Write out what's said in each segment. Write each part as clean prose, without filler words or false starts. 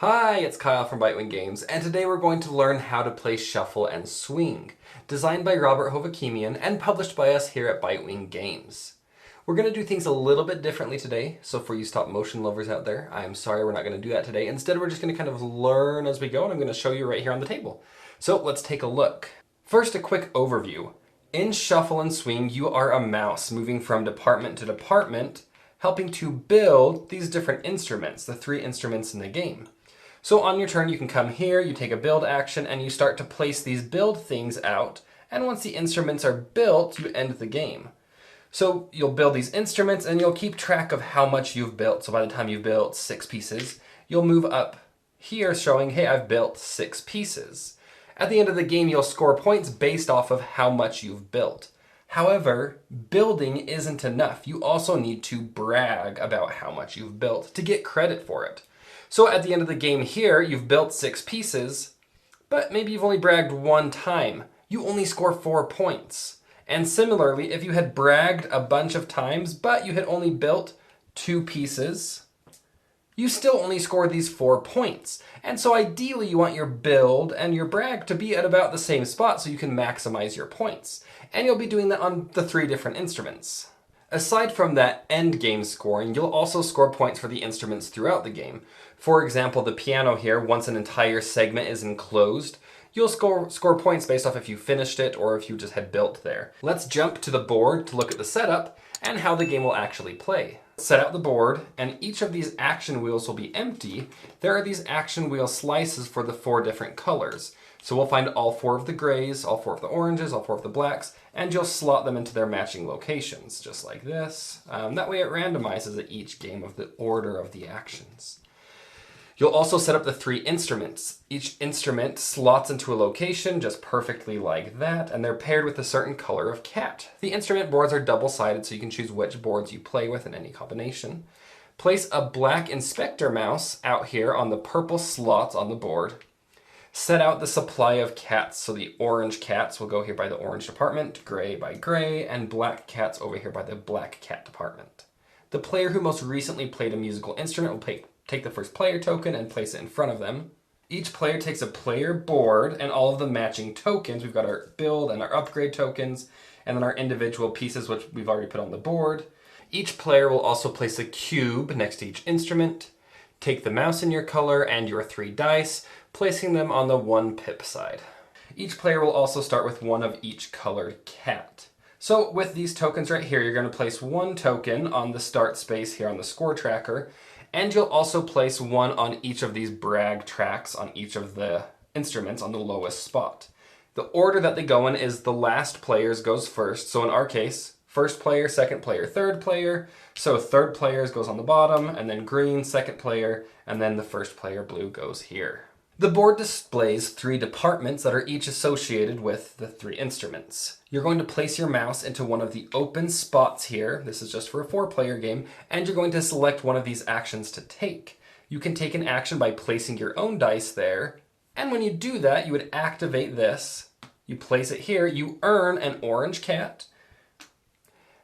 Hi, it's Kyle from Bitewing Games, and today we're going to learn how to play Shuffle and Swing, designed by Robert Hovakimyan and published by us here at Bitewing Games. We're going to do things a little bit differently today, so for you stop motion lovers out there, I am sorry we're not going to do that today. Instead, we're just going to kind of learn as we go, and I'm going to show you right here on the table. So let's take a look. First, a quick overview. In Shuffle and Swing, you are a mouse moving from department to department, helping to build these different instruments, the three instruments in the game. So on your turn, you can come here, you take a build action, and you start to place these build things out. And once the instruments are built, you end the game. So you'll build these instruments, and you'll keep track of how much you've built. So by the time you've built 6 pieces, you'll move up here showing, hey, I've built 6 pieces. At the end of the game, you'll score points based off of how much you've built. However, building isn't enough. You also need to brag about how much you've built to get credit for it. So at the end of the game here, you've built 6 pieces, but maybe you've only bragged 1 time. You only score 4 points. And similarly, if you had bragged a bunch of times, but you had only built 2 pieces, you still only score these 4 points. And so ideally you want your build and your brag to be at about the same spot so you can maximize your points. And you'll be doing that on the 3 different instruments. Aside from that end game scoring, you'll also score points for the instruments throughout the game. For example, the piano here, once an entire segment is enclosed, you'll score points based off if you finished it or if you just had built there. Let's jump to the board to look at the setup and how the game will actually play. Set out the board, and each of these action wheels will be empty. There are these action wheel slices for the 4 different colors. So we'll find all 4 of the grays, all 4 of the oranges, all 4 of the blacks, and you'll slot them into their matching locations, just like this. That way it randomizes at each game of the order of the actions. You'll also set up the 3 instruments. Each instrument slots into a location just perfectly like that, and they're paired with a certain color of cat. The instrument boards are double-sided, so you can choose which boards you play with in any combination. Place a black inspector mouse out here on the purple slots on the board. Set out the supply of cats, so the orange cats will go here by the orange department, gray by gray, and black cats over here by the black cat department. The player who most recently played a musical instrument will take the first player token and place it in front of them. Each player takes a player board and all of the matching tokens. We've got our build and our upgrade tokens, and then our individual pieces, which we've already put on the board. Each player will also place a cube next to each instrument. Take the mouse in your color and your 3 dice, placing them on the 1 pip side. Each player will also start with 1 of each colored cat. So with these tokens right here, you're going to place 1 token on the start space here on the score tracker, and you'll also place 1 on each of these brag tracks on each of the instruments on the lowest spot. The order that they go in is the last players goes first, so in our case, first player, second player, third player. So third players goes on the bottom, and then green, second player, and then the first player, blue, goes here. The board displays 3 departments that are each associated with the 3 instruments. You're going to place your mouse into one of the open spots here. This is just for a 4-player game, and you're going to select one of these actions to take. You can take an action by placing your own dice there, and when you do that, you would activate this. You place it here, you earn an orange cat,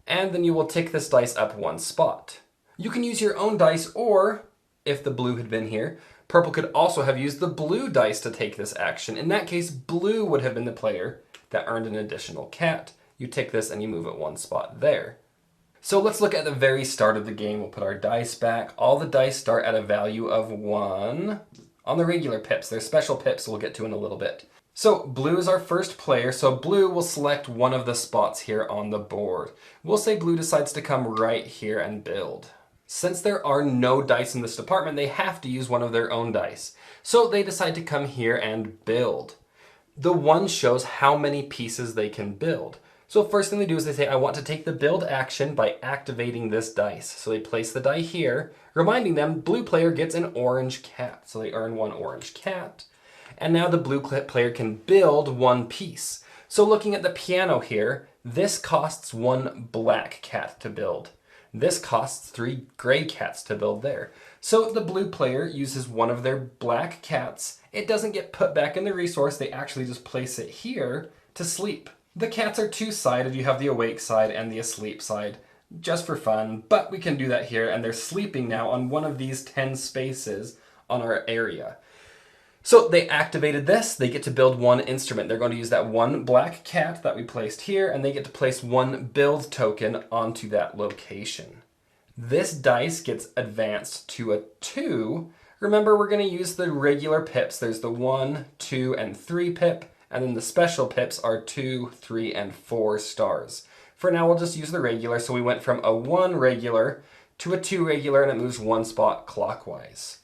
and then you will tick this dice up 1 spot. You can use your own dice, or, if the blue had been here, purple could also have used the blue dice to take this action. In that case, blue would have been the player that earned an additional cat. You tick this and you move it 1 spot there. So let's look at the very start of the game. We'll put our dice back. All the dice start at a value of 1 on the regular pips. There's special pips we'll get to in a little bit. So blue is our first player, so blue will select one of the spots here on the board. We'll say blue decides to come right here and build. Since there are no dice in this department, they have to use one of their own dice. So they decide to come here and build. The 1 shows how many pieces they can build. So first thing they do is they say, I want to take the build action by activating this dice. So they place the die here, reminding them blue player gets an orange cat. So they earn 1 orange cat. And now the blue player can build 1 piece. So looking at the piano here, this costs 1 black cat to build. This costs 3 gray cats to build there. So the blue player uses 1 of their black cats. It doesn't get put back in the resource, they actually just place it here to sleep. The cats are 2-sided, you have the awake side and the asleep side. just for fun, but we can do that here, and they're sleeping now on one of these 10 spaces on our area. So they activated this, they get to build one instrument. They're going to use that one black cat that we placed here, and they get to place one build token onto that location. This dice gets advanced to a 2. Remember, we're going to use the regular pips. There's the 1, 2, and 3 pip, and then the special pips are 2, 3, and 4 stars. For now, we'll just use the regular, so we went from a 1 regular to a 2 regular, and it moves 1 spot clockwise.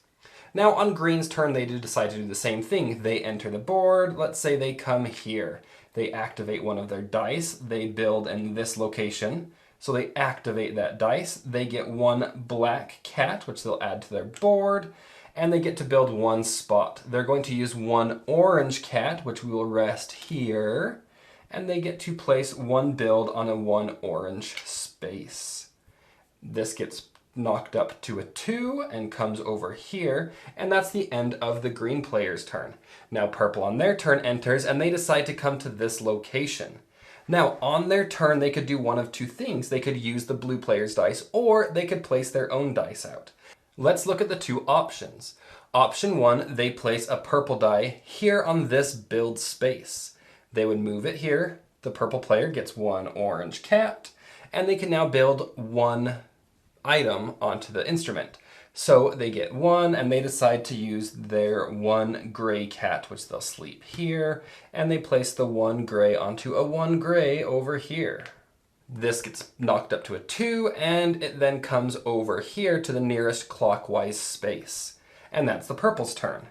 Now on green's turn, they decide to do the same thing. They enter the board. Let's say they come here. They activate one of their dice. They build in this location. So they activate that dice. They get one black cat, which they'll add to their board, and they get to build one spot. They're going to use one orange cat, which we will rest here, and they get to place one build on a 1 orange space. This gets knocked up to a 2 and comes over here, and that's the end of the green player's turn. Now purple on their turn enters, and they decide to come to this location. Now on their turn, they could do one of two things. They could use the blue player's dice, or they could place their own dice out. Let's look at the two options. Option 1, they place a purple die here on this build space. They would move it here. The purple player gets one orange cat, and they can now build one item onto the instrument. So they get 1, and they decide to use their 1 gray cat, which they'll sleep here, and they place the 1 gray onto a 1 gray over here. This gets knocked up to a 2, and it then comes over here to the nearest clockwise space. And that's the purple's turn.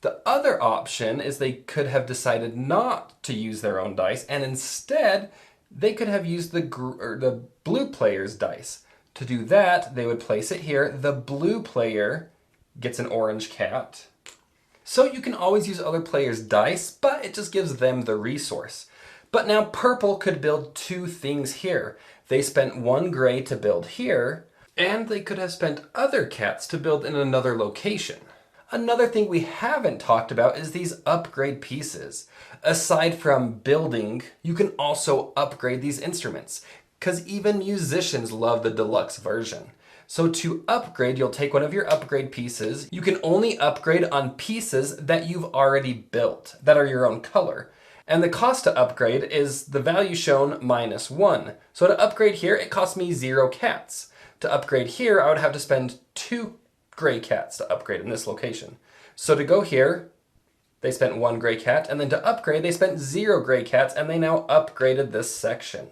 The other option is they could have decided not to use their own dice, and instead they could have used the blue player's dice. To do that, they would place it here. The blue player gets an orange cat. So you can always use other players' dice, but it just gives them the resource. But now purple could build two things here. They spent 1 gray to build here, and they could have spent other cats to build in another location. Another thing we haven't talked about is these upgrade pieces. Aside from building, you can also upgrade these instruments, because even musicians love the deluxe version. So to upgrade, you'll take one of your upgrade pieces. You can only upgrade on pieces that you've already built, that are your own color. And the cost to upgrade is the value shown minus 1. So to upgrade here, it costs me 0 cats. To upgrade here, I would have to spend 2 gray cats to upgrade in this location. So to go here, they spent 1 gray cat, and then to upgrade, they spent 0 gray cats, and they now upgraded this section.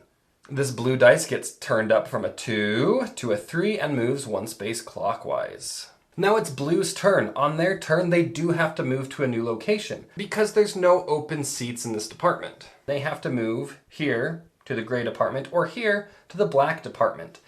This blue dice gets turned up from a 2 to a 3 and moves 1 space clockwise. Now it's blue's turn. On their turn, they do have to move to a new location because there's no open seats in this department. They have to move here to the gray department or here to the black department.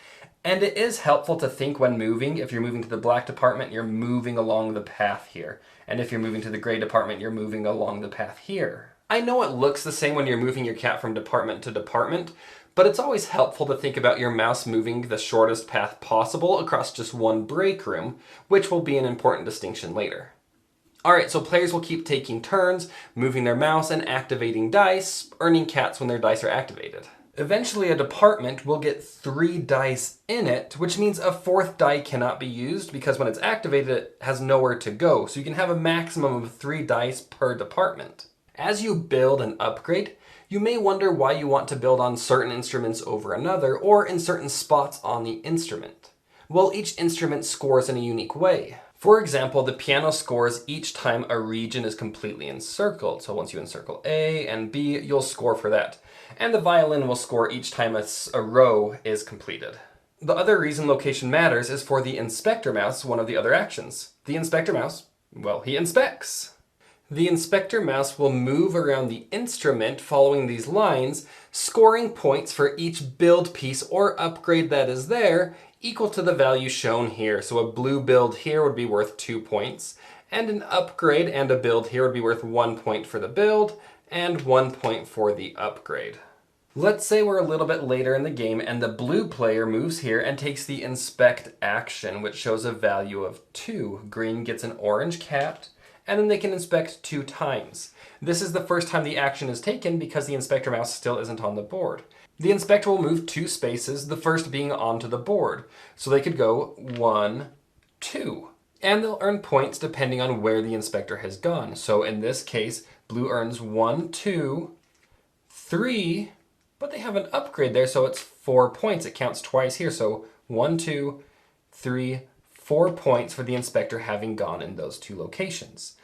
And it is helpful to think when moving. If you're moving to the black department, you're moving along the path here. And if you're moving to the gray department, you're moving along the path here. I know it looks the same when you're moving your cat from department to department, but it's always helpful to think about your mouse moving the shortest path possible across just one break room, which will be an important distinction later. Alright, so players will keep taking turns, moving their mouse and activating dice, earning cats when their dice are activated. Eventually a department will get 3 dice in it, which means a 4th die cannot be used because when it's activated it has nowhere to go, so you can have a maximum of 3 dice per department. As you build and upgrade, you may wonder why you want to build on certain instruments over another or in certain spots on the instrument. Well, each instrument scores in a unique way. For example, the piano scores each time a region is completely encircled. So once you encircle A and B, you'll score for that. And the violin will score each time a row is completed. The other reason location matters is for the inspector mouse, one of the other actions. The inspector mouse, well, he inspects. The inspector mouse will move around the instrument following these lines, scoring points for each build piece or upgrade that is there, equal to the value shown here. So a blue build here would be worth 2 points, and an upgrade and a build here would be worth 1 point for the build, and 1 point for the upgrade. Let's say we're a little bit later in the game and the blue player moves here and takes the inspect action, which shows a value of 2. Green gets an orange cat, and then they can inspect 2 times. This is the first time the action is taken because the inspector mouse still isn't on the board. The inspector will move 2 spaces, the first being onto the board. So they could go 1, 2. And they'll earn points depending on where the inspector has gone. So in this case, blue earns 1, 2, 3, but they have an upgrade there, so it's 4 points. It counts twice here. So 1, 2, 3, 4 points for the inspector having gone in those two locations.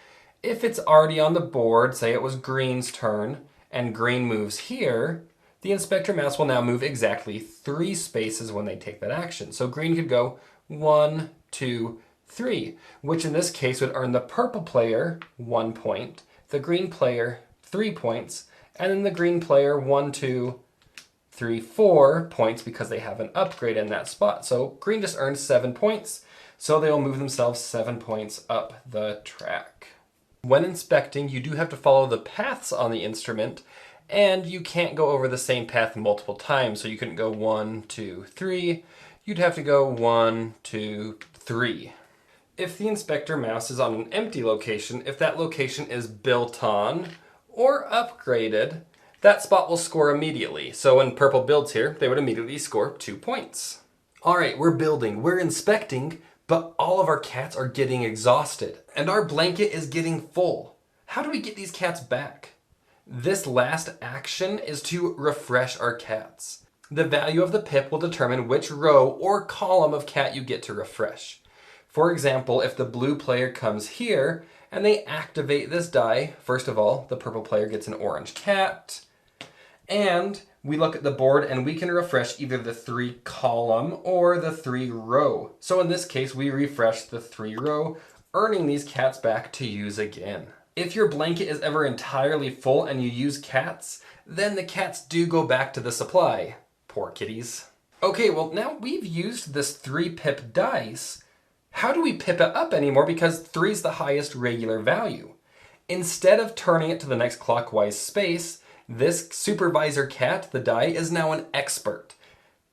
If it's already on the board, say it was green's turn, and green moves here, the inspector mouse will now move exactly 3 spaces when they take that action. So green could go 1, 2, 3, which in this case would earn the purple player 1 point, the green player 3 points, and then the green player 1, 2, 3, 4 points because they have an upgrade in that spot. So green just earned 7 points, so they will move themselves 7 points up the track. When inspecting, you do have to follow the paths on the instrument, and you can't go over the same path multiple times. So you couldn't go 1, 2, 3. You'd have to go 1, 2, 3. If the inspector mouse is on an empty location, if that location is built on or upgraded, that spot will score immediately. So when purple builds here, they would immediately score 2 points. All right, we're building, we're inspecting, but all of our cats are getting exhausted and our blanket is getting full. How do we get these cats back? This last action is to refresh our cats. The value of the pip will determine which row or column of cat you get to refresh. For example, if the blue player comes here and they activate this die, first of all, the purple player gets an orange cat, and we look at the board and we can refresh either the 3 column or the 3 row. So in this case, we refresh the 3 row, earning these cats back to use again. If your blanket is ever entirely full and you use cats, then the cats do go back to the supply. Poor kitties. Okay, well now we've used this 3 pip dice. How do we pip it up anymore? Because 3 is the highest regular value. Instead of turning it to the next clockwise space, this supervisor cat, the die, is now an expert.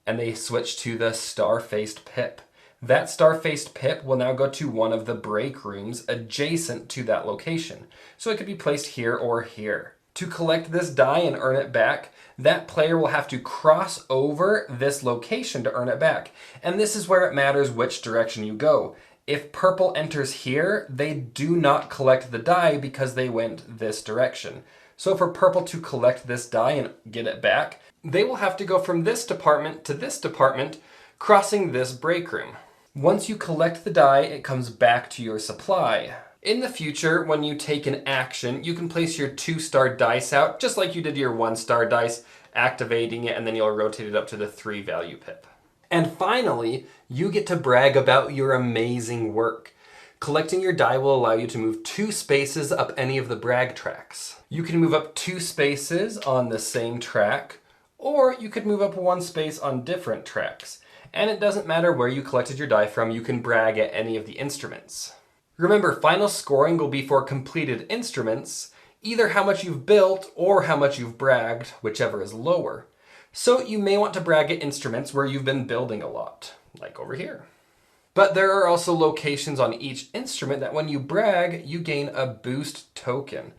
And they switch to the star-faced pip. That star-faced pip will now go to one of the break rooms adjacent to that location. So it could be placed here or here. To collect this die and earn it back, that player will have to cross over this location to earn it back. And this is where it matters which direction you go. If purple enters here, they do not collect the die because they went this direction. So for purple to collect this die and get it back, they will have to go from this department to this department, crossing this break room. Once you collect the die, it comes back to your supply. In the future, when you take an action, you can place your 2-star dice out, just like you did your 1-star dice, activating it, and then you'll rotate it up to the 3 value pip. And finally, you get to brag about your amazing work. Collecting your die will allow you to move 2 spaces up any of the brag tracks. You can move up 2 spaces on the same track, or you could move up 1 space on different tracks. And it doesn't matter where you collected your die from, you can brag at any of the instruments. Remember, final scoring will be for completed instruments, either how much you've built or how much you've bragged, whichever is lower. So you may want to brag at instruments where you've been building a lot, like over here. But there are also locations on each instrument that when you brag, you gain a boost token.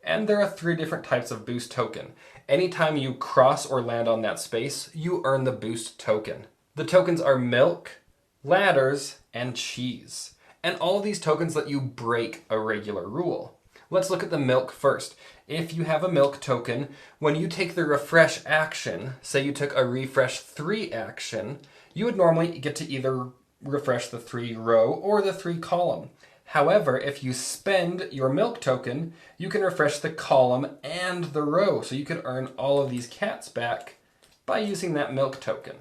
And there are 3 different types of boost token. Anytime you cross or land on that space, you earn the boost token. The tokens are milk, ladders, and cheese. And all of these tokens let you break a regular rule. Let's look at the milk first. If you have a milk token, when you take the refresh action, say you took a refresh 3 action, you would normally get to either refresh the 3 row or the 3 column. However, if you spend your milk token, you can refresh the column and the row. So you could earn all of these cats back by using that milk token.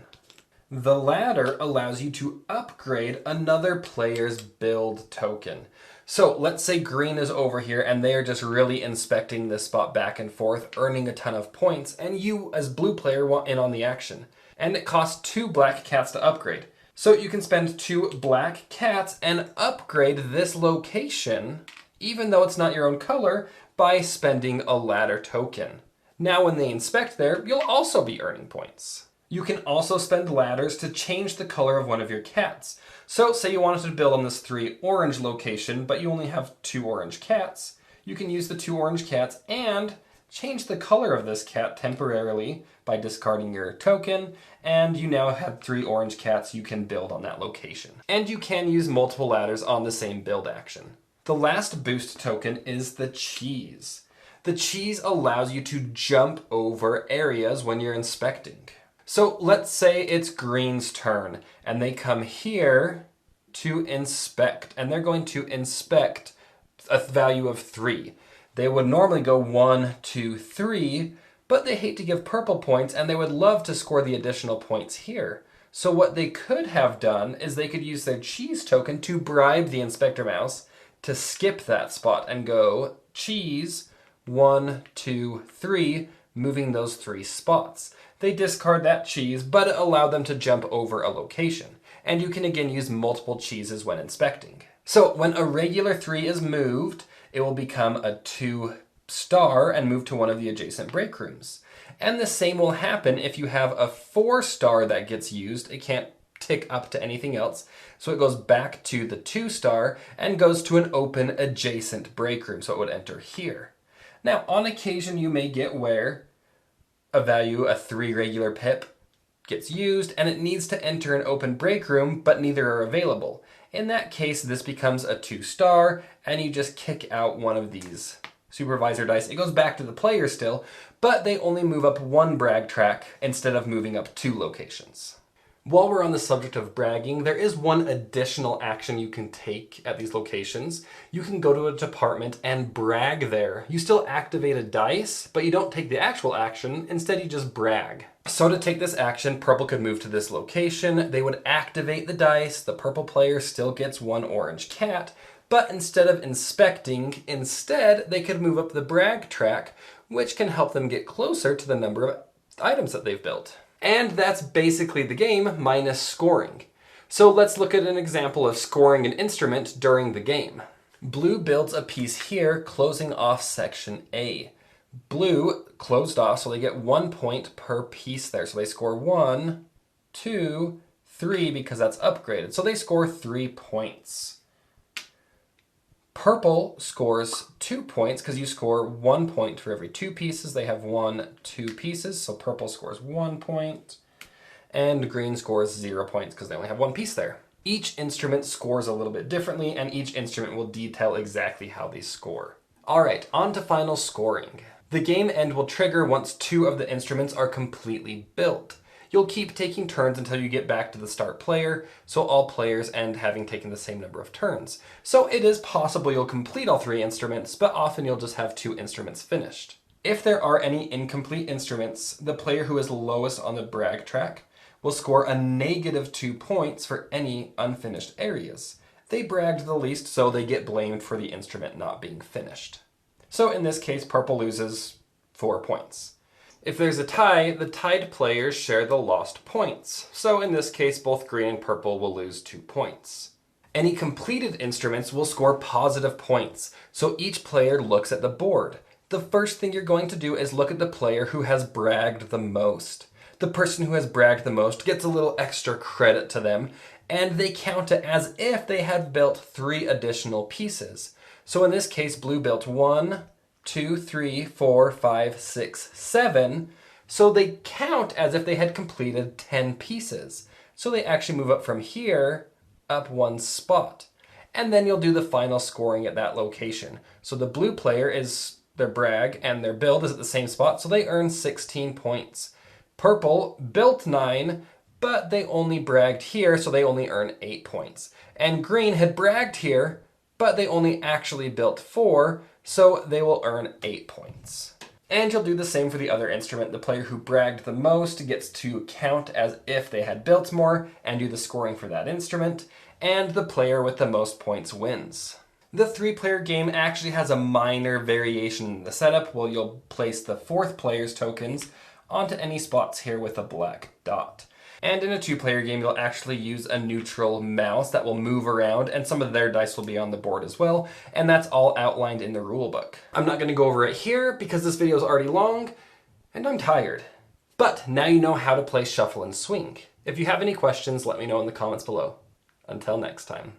The ladder allows you to upgrade another player's build token. So let's say green is over here and they are just really inspecting this spot back and forth, earning a ton of points, and you as blue player want in on the action. And it costs 2 black cats to upgrade. So you can spend 2 black cats and upgrade this location, even though it's not your own color, by spending a ladder token. Now when they inspect there, you'll also be earning points. You can also spend ladders to change the color of one of your cats. So say you wanted to build on this 3 orange location, but you only have 2 orange cats. You can use the 2 orange cats and change the color of this cat temporarily by discarding your token, and you now have 3 orange cats you can build on that location. And you can use multiple ladders on the same build action. The last boost token is the cheese. The cheese allows you to jump over areas when you're inspecting. So let's say it's green's turn, and they come here to inspect, and they're going to inspect a value of 3. They would normally go 1, 2, 3, but they hate to give purple points, and they would love to score the additional points here. So what they could have done is they could use their cheese token to bribe the inspector mouse to skip that spot and go cheese 1, 2, 3, moving those 3 spots. They discard that cheese, but it allowed them to jump over a location. And you can again use multiple cheeses when inspecting. So when a regular 3 is moved, it will become a 2 star and move to one of the adjacent break rooms. And the same will happen if you have a 4 star that gets used. It can't tick up to anything else. So it goes back to the 2 star and goes to an open adjacent break room. So it would enter here. Now, on occasion, you may get where a 3 regular pip gets used and it needs to enter an open break room, but neither are available. In that case, this becomes a 2 star and you just kick out one of these supervisor dice. It goes back to the player still, but they only move up 1 brag track instead of moving up 2 locations. While we're on the subject of bragging, there is one additional action you can take at these locations. You can go to a department and brag there. You still activate a dice, but you don't take the actual action. Instead, you just brag. So to take this action, purple could move to this location. They would activate the dice. The purple player still gets 1 orange cat, but instead of inspecting, they could move up the brag track, which can help them get closer to the number of items that they've built. And that's basically the game minus scoring. So let's look at an example of scoring an instrument during the game. Blue builds a piece here, closing off section A. Blue closed off, so they get 1 point per piece there. So they score 1, 2, 3 because that's upgraded. So they score 3 points. Purple scores 2 points because you score 1 point for every 2 pieces. They have 1, 2 pieces, so purple scores 1 point. And green scores 0 points because they only have 1 piece there. Each instrument scores a little bit differently, and each instrument will detail exactly how they score. All right, on to final scoring. The game end will trigger once 2 of the instruments are completely built. You'll keep taking turns until you get back to the start player, so all players end having taken the same number of turns. So it is possible you'll complete all 3 instruments, but often you'll just have 2 instruments finished. If there are any incomplete instruments, the player who is lowest on the brag track will score a -2 points for any unfinished areas. They bragged the least, so they get blamed for the instrument not being finished. So in this case, purple loses 4 points. If there's a tie, the tied players share the lost points. So in this case, both green and purple will lose 2 points. Any completed instruments will score positive points, so each player looks at the board. The first thing you're going to do is look at the player who has bragged the most. The person who has bragged the most gets a little extra credit to them, and they count it as if they had built 3 additional pieces. So in this case, blue built 1, 2, 3, 4, 5, 6, 7. So they count as if they had completed 10 pieces. So they actually move up from here, up 1 spot. And then you'll do the final scoring at that location. So the blue player is their brag and their build is at the same spot, so they earn 16 points. Purple built 9, but they only bragged here, so they only earn 8 points. And green had bragged here, but they only actually built 4, so they will earn 8 points. And you'll do the same for the other instrument. The player who bragged the most gets to count as if they had built more and do the scoring for that instrument, and the player with the most points wins. The 3-player game actually has a minor variation in the setup, where you'll place the 4th player's tokens onto any spots here with a black dot. And in a 2-player game, you'll actually use a neutral mouse that will move around, and some of their dice will be on the board as well, and that's all outlined in the rulebook. I'm not going to go over it here because this video is already long, and I'm tired. But now you know how to play shuffle and swing. If you have any questions, let me know in the comments below. Until next time.